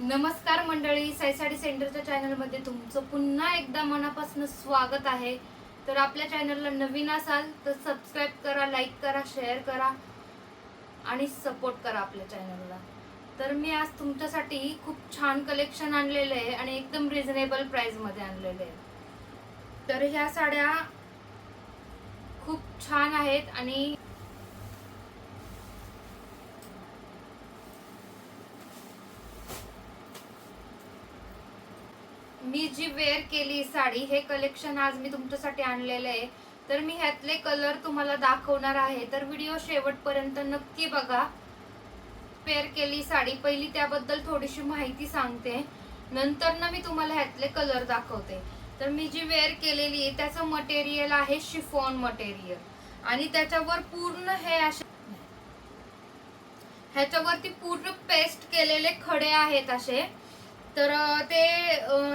नमस्कार मंडळी, साई साडी सेंटरच्या चॅनलमध्ये तुमचं पुन्हा एकदा मनापासून स्वागत आहे। तर आपल्या चॅनलला नवीन असाल तर सबस्क्राइब करा, लाईक करा, शेअर करा आणि सपोर्ट करा आपल्या चॅनलला। तर मी आज तुमच्यासाठी खूप छान कलेक्शन आणलेले आहे आणि एकदम रिझनेबल प्राइस मध्ये आणलेले आहे। तर ह्या साड्या खूप छान आहेत आणि मी जी वेअर केली साडी, हे कलेक्शन आज मी तुमच्यासाठी आणलेले आहे। तर मी ह्यातले कलर तुम्हाला दाखवणार आहे, तर व्हिडिओ शेवटपर्यंत नक्की बघा। वेअर केली साडी, पहिली त्याबद्दल थोडीशी माहिती सांगते, नंतर ना मी तुम्हाला ह्यातले कलर दाखवते। तर मी जी वेअर केलेली त्याचं मटेरियल आहे शिफॉन मटेरियल आणि त्याच्यावर पूर्ण हे असे ह्याच्यावरती पूर्ण पेस्ट केलेले खडे आहेत असे। तर ते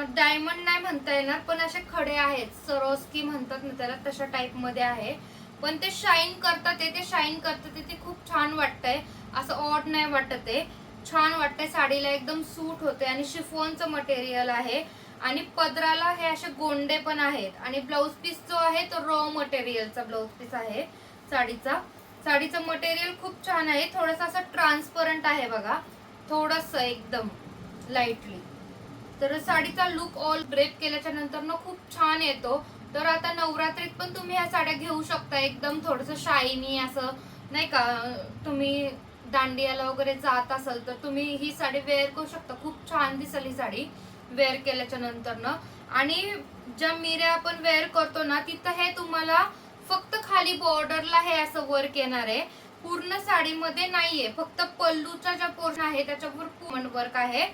डायमंड नाही म्हणता येणार, पण असे खडे आहेत, सरोस्की म्हणतात ना त्याला, तशा टाइप मध्ये आहे। पण ते शाईन करतात, ते शाईन करतात, ते खूप छान वाटतंय, असं ऑड नाही वाटत, ते छान वाटतंय, साडीला एकदम सूट होते। आणि शिफॉनचं मटेरियल आहे आणि पदराला हे असे गोंडे पण आहेत। आणि ब्लाउज पीस जो आहे तो रॉ मटेरियलचा ब्लाउज पीस आहे साडीचा। साडीचं मटेरियल खूप छान आहे, थोडंसं असं ट्रान्सपरंट आहे बघा, थोडंसं एकदम लाईटली। तर साडीचा लुक ऑल ड्रेप केल्याच्या नंतर ना खूप छान येतो। तर आता नवरात्रीत पण तुम्ही ह्या साड्या घेऊ शकता, एकदम थोडंसं शायनी असं, नाही का, तुम्ही दांडियाला वगैरे जात असाल तर तुम्ही ही साडी वेअर करू शकता, खूप छान दिसेल ही साडी वेअर केल्याच्या नंतर ना। आणि ज्या मिऱ्या आपण वेअर करतो ना, तिथं हे तुम्हाला फक्त खाली बॉर्डरला हे असं वर्क येणार आहे, पूर्ण साडीमध्ये नाहीये, फक्त पल्लूचा ज्या पोर्शन आहे त्याच्यावर पूर्ण वर्क आहे।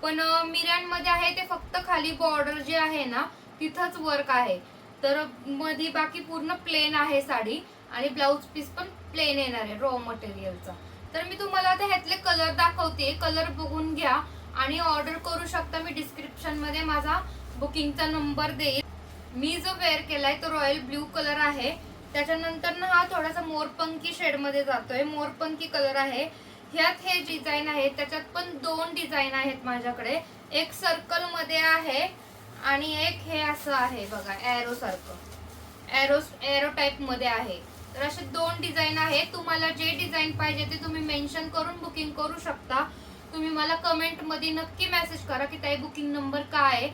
पण मिऱ्यांमध्ये आहे ते फक्त खाली बॉर्डर जे आहे ना तिथंच वर्क आहे। तर मध्ये बाकी पूर्ण प्लेन आहे साडी आणि ब्लाउज पीस पण प्लेन येणार आहे रॉ मटेरियलचा। तर मी तुम्हाला आता ह्यातले कलर दाखवते, कलर बघून घ्या आणि ऑर्डर करू शकता। मी डिस्क्रिप्शन मध्ये माझा बुकिंगचा नंबर देईल। मी जो वेअर केलाय तो रॉयल ब्ल्यू कलर आहे, त्याच्यानंतर ना हा थोडासा मोरपंखी शेड मध्ये जातोय, मोरपंखी कलर आहे। ह्यात हे डिझाइन आहे, त्याच्यात पण दोन डिझाइन आहेत माझ्याकडे, एक सर्कल मध्ये आहे आणि एक हे असं आहे बघा, एरो सारखं, एरो टाइप मध्ये आहे। तर असे दोन डिझाइन आहेत, तुम्हाला जे डिझाइन पाहिजे ते तुम्ही मेन्शन करून बुकिंग करू शकता। तुम्ही मला कमेंट मध्ये नक्की मेसेज करा की ताई बुकिंग नंबर काय आहे,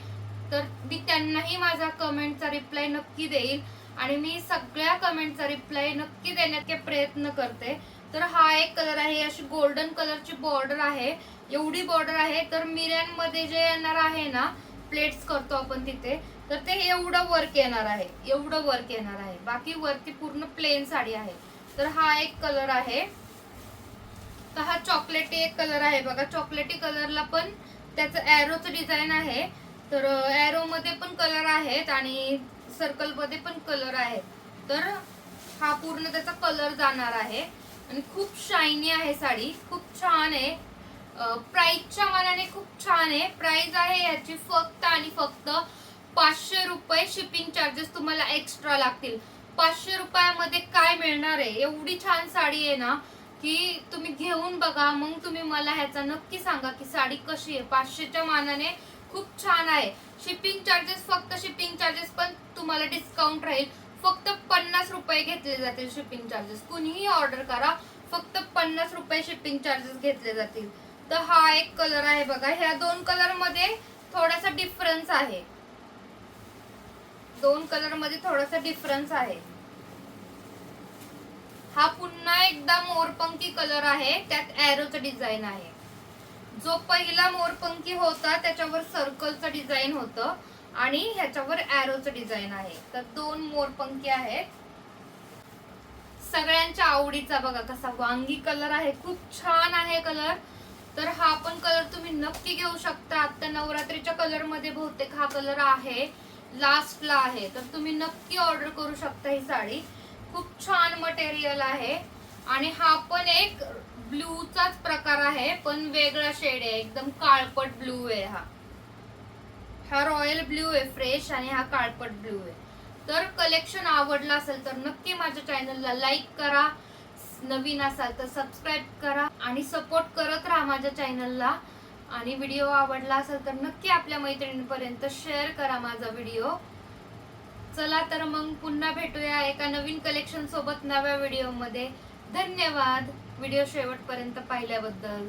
तर मी त्यांनाही माझा कमेंटचा रिप्लाय नक्की देईल आणि मी सगळ्या कमेंटचा रिप्लाय नक्की देण्याचे प्रयत्न करते। तर हा एक कलर आहे, अशी गोल्डन कलरची बॉर्डर आहे, एवढी बॉर्डर आहे। तर मिऱ्यांमध्ये जे येणार आहे ना, प्लेट्स करतो आपण तिथे, तर ते एवढं वर्क येणार आहे, एवढं वर्क येणार आहे, बाकी वरती पूर्ण प्लेन साडी आहे। तर हा एक कलर आहे। तर हा चॉकलेटी एक कलर आहे बघा, चॉकलेटी कलरला पण त्याचं एरोचं डिझाइन आहे। तर एरो मध्ये पण कलर आहेत आणि सर्कल मध्ये पण कलर आहेत। तर हा पूर्ण त्याचा कलर जाणार आहे आणि खूप शायनी आहे साडी, खूप छान आहे। प्राइसच्या मानाने खूप छान आहे। प्राइस आहे याची फक्त आणि फक्त 500 रुपये, शिपिंग चार्जेस तुम्हाला एक्स्ट्रा लागतील। 500 रुपयामध्ये काय मिळणार आहे, एवढी छान साडी आहे ना की तुम्ही घेऊन बघा, मग तुम्ही मला ह्याचा नक्की सांगा की साडी कशी आहे। 500च्या मानाने खूप छान आहे। शिपिंग चार्जेस, फक्त शिपिंग चार्जेस पण तुम्हाला डिस्काउंट राहील, फक्त 50 रुपये घेतले जातील शिपिंग चार्जेस। कुणीही ऑर्डर करा, फक्त 50 रुपये शिपिंग चार्जेस घेतले जातील। तर हा एक कलर आहे बघा, ह्या दोन कलर मध्ये थोडासा डिफरन्स आहे, दोन कलर मध्ये थोडासा डिफरन्स आहे। हा पुन्हा एकदा मोरपंखी कलर आहे, त्यात एरोचं डिझाइन आहे। जो पहिला मोरपंखी होता त्याच्यावर सर्कलचं डिझाइन होतं आणि ह्याच्यावर एरोचं डिझाइन आहे। तर दोन मोरपंखी आहेत, सगळ्यांच्या आवडीचा बघा कसा वांगी कलर आहे, खूप छान आहे कलर। तर हा पण कलर तुम्ही नक्की घेऊ शकता। आता नवरात्रीच्या कलर मध्ये बहुतेक हा कलर आहे, लास्टला आहे, तर तुम्ही नक्की ऑर्डर करू शकता ही साडी। खूप छान मटेरियल आहे आणि हा पण एक ब्लूचाच प्रकार आहे, पण वेगळा शेड आहे, एकदम काळपट ब्लू आहे। हा रॉयल ब्लू आहे फ्रेश आणि हा काळपट ब्लू आहे। तर कलेक्शन आवडलं असेल तर नक्की माझ्या चॅनलला लाईक करा, नवीन असाल तर सबस्क्राइब करा आणि सपोर्ट करत राहा माझ्या चॅनलला। आणि व्हिडिओ आवडला असेल तर नक्की आपल्या मैत्रिणींपर्यंत शेअर करा माझा व्हिडिओ. चला तर मग पुन्हा भेटूया एका नवीन कलेक्शन सोबत नव्या व्हिडिओ मध्ये. धन्यवाद व्हिडिओ शेवटपर्यंत पाहिल्याबद्दल.